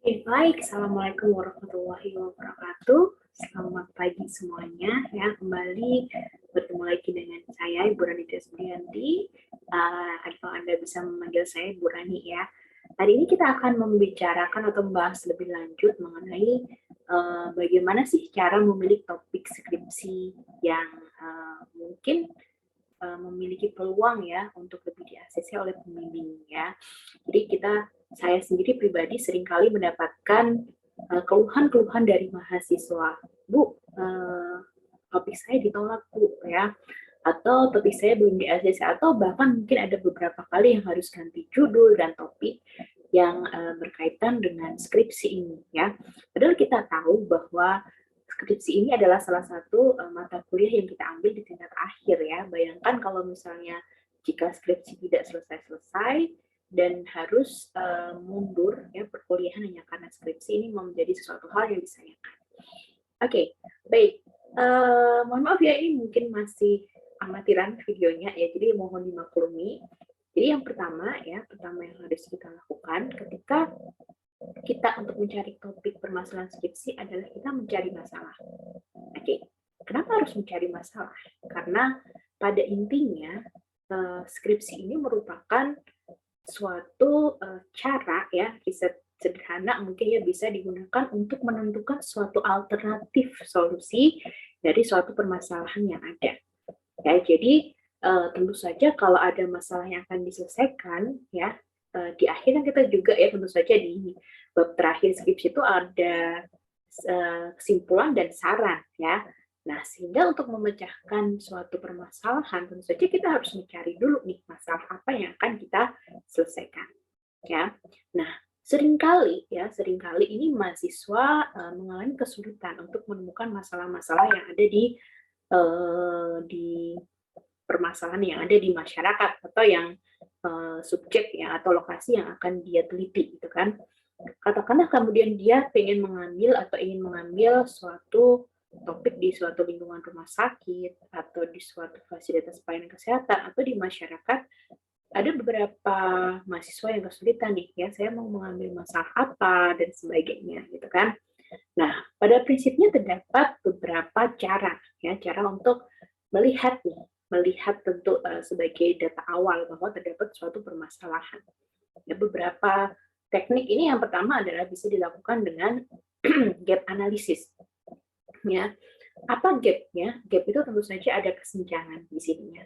Baik, Assalamualaikum warahmatullahi wabarakatuh. Selamat pagi semuanya. Ya, kembali bertemu lagi dengan saya, Ibu Rani Desbrianti. Atau Anda bisa memanggil saya Ibu Rani ya. Hari ini kita akan membicarakan atau membahas lebih lanjut mengenai bagaimana sih cara memilih topik skripsi yang mungkin memiliki peluang ya untuk lebih di-ACC oleh pembimbing ya. Jadi saya sendiri pribadi seringkali mendapatkan keluhan-keluhan dari mahasiswa. Bu, topik saya ditolak Bu ya, atau topik saya belum di-ACC, atau bahkan mungkin ada beberapa kali yang harus ganti judul dan topik yang berkaitan dengan skripsi ini ya. Padahal kita tahu bahwa skripsi ini adalah salah satu mata kuliah yang kita ambil di tingkat akhir ya. Bayangkan kalau misalnya jika skripsi tidak selesai-selesai dan harus mundur ya perkuliahan hanya karena skripsi, ini menjadi sesuatu hal yang disayangkan. Oke, baik. Mohon maaf ya, ini mungkin masih amatiran videonya ya, jadi mohon dimaklumi. Jadi yang pertama yang harus kita lakukan ketika kita untuk mencari topik permasalahan skripsi adalah kita mencari masalah. Oke, kenapa harus mencari masalah? Karena pada intinya skripsi ini merupakan suatu cara ya, riset sederhana mungkin ya bisa digunakan untuk menentukan suatu alternatif solusi dari suatu permasalahan yang ada. Ya, jadi tentu saja kalau ada masalah yang akan diselesaikan ya, di akhirnya kita juga ya tentu saja di bab terakhir skripsi itu ada kesimpulan dan saran ya. Nah, sehingga untuk memecahkan suatu permasalahan tentu saja kita harus mencari dulu nih masalah apa yang akan kita selesaikan ya. Nah, seringkali ini mahasiswa mengalami kesulitan untuk menemukan masalah-masalah yang ada di permasalahan yang ada di masyarakat atau yang subjek ya atau lokasi yang akan dia teliti gitu kan. Katakanlah kemudian dia ingin mengambil suatu topik di suatu lingkungan rumah sakit atau di suatu fasilitas pelayanan kesehatan atau di masyarakat, ada beberapa mahasiswa yang kesulitan nih ya, saya mau mengambil masalah apa dan sebagainya gitu kan. Nah, pada prinsipnya terdapat beberapa cara untuk melihat tentu sebagai data awal bahwa terdapat suatu permasalahan. Ya, beberapa teknik ini yang pertama adalah bisa dilakukan dengan gap analysis. Ya, apa gapnya? Gap itu tentu saja ada kesenjangan di sininya.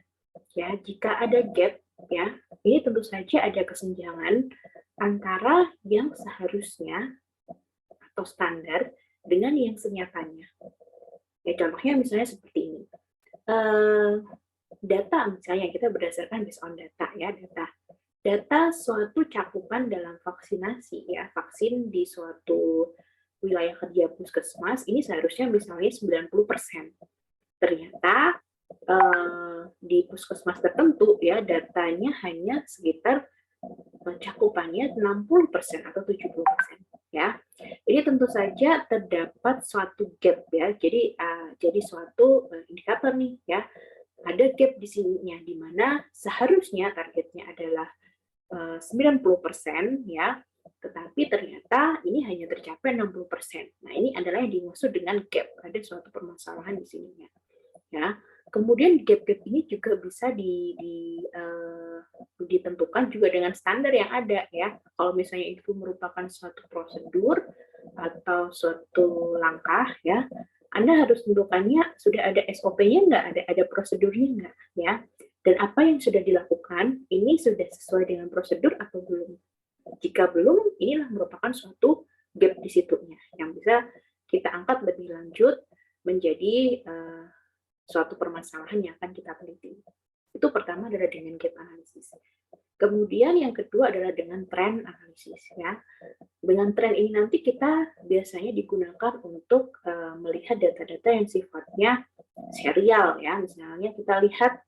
Ya, jika ada gap, ya, ini tentu saja ada kesenjangan antara yang seharusnya atau standar dengan yang senyatanya. Ya, contohnya misalnya seperti ini. Data misalnya kita berdasarkan based on data ya, data suatu cakupan dalam vaksinasi ya, vaksin di suatu wilayah kerja puskesmas ini seharusnya misalnya 90%. Ternyata di puskesmas tertentu ya datanya hanya sekitar cakupannya 60% atau 70% ya. Jadi tentu saja terdapat suatu gap ya. Jadi suatu indikator nih ya. Ada gap di sininya di mana seharusnya targetnya adalah 90% ya, tetapi ternyata ini hanya tercapai 60%. Nah, ini adalah yang dimaksud dengan gap, ada suatu permasalahan di sininya. Ya. Kemudian gap-gap ini juga bisa ditentukan juga dengan standar yang ada ya. Kalau misalnya itu merupakan suatu prosedur atau suatu langkah ya, Anda harus tentukannya sudah ada SOP-nya nggak, ada prosedurnya nggak ya. Dan apa yang sudah dilakukan ini sudah sesuai dengan prosedur atau belum. Jika belum, inilah merupakan suatu gap di situnya yang bisa kita angkat lebih lanjut menjadi suatu permasalahan yang akan kita teliti. Itu pertama adalah dengan gap analysis. Kemudian yang kedua adalah dengan trend analysis ya. Dengan trend ini nanti kita biasanya digunakan untuk melihat data-data yang sifatnya serial ya. Misalnya kita lihat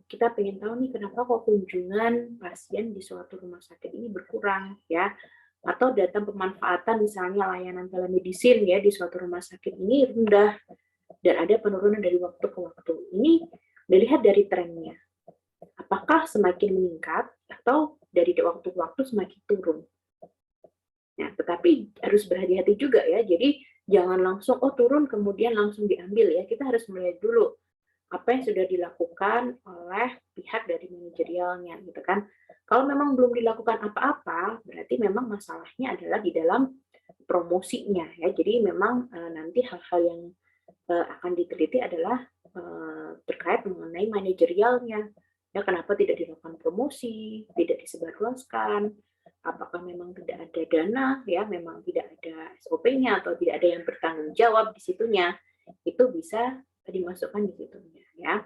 kita pengen tahu nih kenapa kok kunjungan pasien di suatu rumah sakit ini berkurang ya, atau data pemanfaatan misalnya layanan telemedicine ya di suatu rumah sakit ini rendah dan ada penurunan dari waktu ke waktu. Ini dilihat dari trennya. Apakah semakin meningkat atau dari waktu ke waktu semakin turun? Nah, tetapi harus berhati-hati juga ya. Jadi jangan langsung turun kemudian langsung diambil ya. Kita harus melihat dulu apa yang sudah dilakukan oleh pihak dari manajerialnya gitu kan. Kalau memang belum dilakukan apa-apa, berarti memang masalahnya adalah di dalam promosinya ya. Jadi memang nanti hal-hal yang akan diteliti adalah terkait mengenai manajerialnya. Ya, kenapa tidak dilakukan promosi, tidak disebarluaskan, apakah memang tidak ada dana, ya, memang tidak ada SOP-nya atau tidak ada yang bertanggung jawab di situnya, itu bisa dimasukkan di situnya, ya.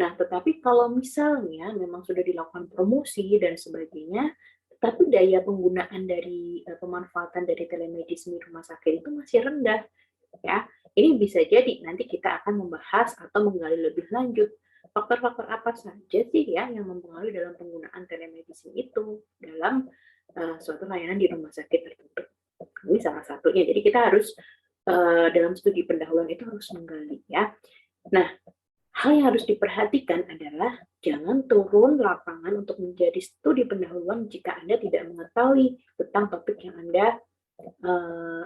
Nah, tetapi kalau misalnya memang sudah dilakukan promosi dan sebagainya, tapi daya penggunaan dari pemanfaatan dari telemedicine di rumah sakit itu masih rendah, ya. Ini bisa jadi nanti kita akan membahas atau menggali lebih lanjut faktor-faktor apa saja sih ya yang mempengaruhi dalam penggunaan telemedicine itu dalam suatu layanan di rumah sakit tertentu. Ini salah satunya. Jadi kita harus dalam studi pendahuluan itu harus menggali ya. Nah, hal yang harus diperhatikan adalah jangan turun lapangan untuk menjadi studi pendahuluan jika Anda tidak mengetahui tentang topik yang Anda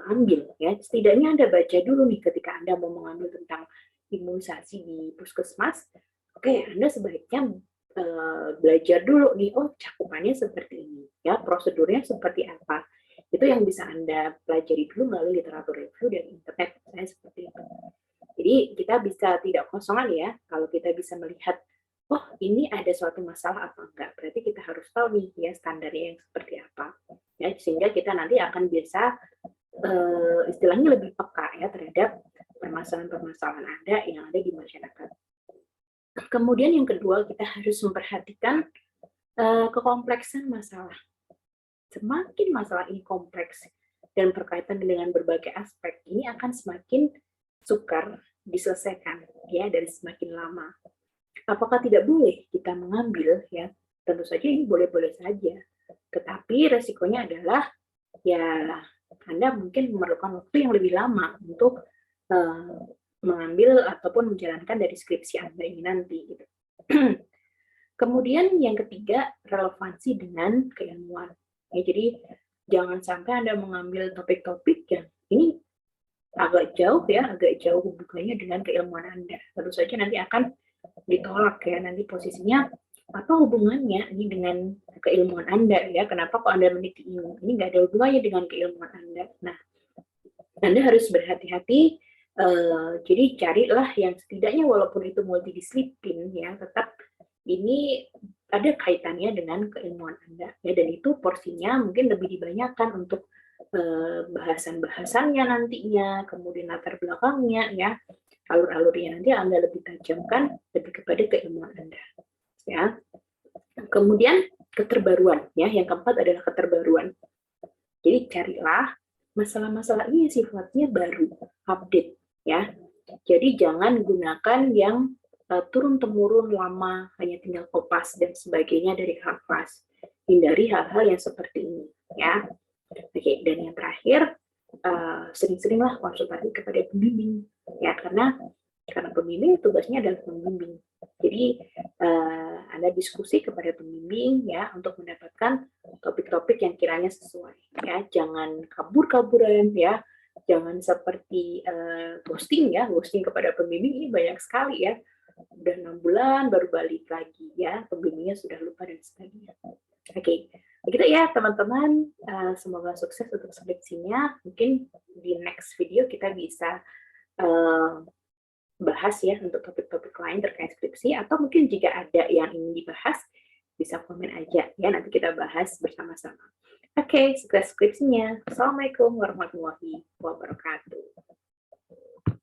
ambil ya. Setidaknya Anda baca dulu nih ketika Anda mau mengambil tentang imunisasi di puskesmas. Oke, Anda sebaiknya belajar dulu nih, cakupannya seperti ini ya, prosedurnya seperti apa. Itu yang bisa Anda pelajari dulu melalui literatur review dan internet, misalnya seperti itu. Jadi kita bisa tidak kosongan ya, kalau kita bisa melihat, ini ada suatu masalah apa enggak, berarti kita harus tahu nih ya standarnya yang seperti apa. Ya, sehingga kita nanti akan bisa istilahnya lebih peka ya terhadap permasalahan-permasalahan Anda yang ada di masyarakat. Kemudian yang kedua, kita harus memperhatikan kekompleksan masalah. Semakin masalah ini kompleks dan berkaitan dengan berbagai aspek, ini akan semakin sukar diselesaikan ya dan semakin lama. Apakah tidak boleh kita mengambil ya? Tentu saja ini boleh-boleh saja. Tetapi resikonya adalah ya Anda mungkin memerlukan waktu yang lebih lama untuk mengambil ataupun menjalankan dari skripsi Anda ini nanti. Gitu. Kemudian yang ketiga, relevansi dengan keilmuan. Ya, jadi jangan sampai Anda mengambil topik-topik yang ini agak jauh hubungannya dengan keilmuan Anda. Tentu saja nanti akan ditolak ya, nanti posisinya apa hubungannya ini dengan keilmuan Anda ya, kenapa kok Anda meneliti ini nggak ada hubungannya dengan keilmuan Anda. Nah, Anda harus berhati-hati, jadi carilah yang setidaknya walaupun itu multidisiplin ya, tetap ini ada kaitannya dengan keilmuan Anda ya, dan itu porsinya mungkin lebih dibanyakan untuk bahasan-bahasannya nantinya, kemudian latar belakangnya ya, alur-alurnya nanti Anda lebih tajamkan lebih kepada keilmuan Anda ya. Kemudian keterbaruan ya, yang keempat adalah keterbaruan. Jadi carilah masalah-masalah ini sifatnya baru, update ya. Jadi jangan gunakan yang turun-temurun lama, hanya tinggal kopas dan sebagainya dari kelas. Hindari hal-hal yang seperti ini ya. Oke, dan yang terakhir, sering-seringlah konsultasi kepada pembimbing ya, karena pembimbing tugasnya adalah pembimbing. Jadi Anda diskusi kepada pembimbing ya untuk mendapatkan topik-topik yang kiranya sesuai ya. Jangan kabur-kaburan ya. Jangan seperti ghosting ya, ghosting kepada pembimbing ini banyak sekali ya. Udah 6 bulan baru balik lagi ya, pembimbingnya sudah lupa dan sebagainya. Oke, begitu ya teman-teman. Semoga sukses untuk skripsinya. Mungkin di next video kita bisa bahas ya untuk topik-topik lain terkait skripsi, atau mungkin jika ada yang ingin dibahas bisa komen aja ya, nanti kita bahas bersama-sama. Oke, sukses skripsinya. Assalamualaikum warahmatullahi wabarakatuh.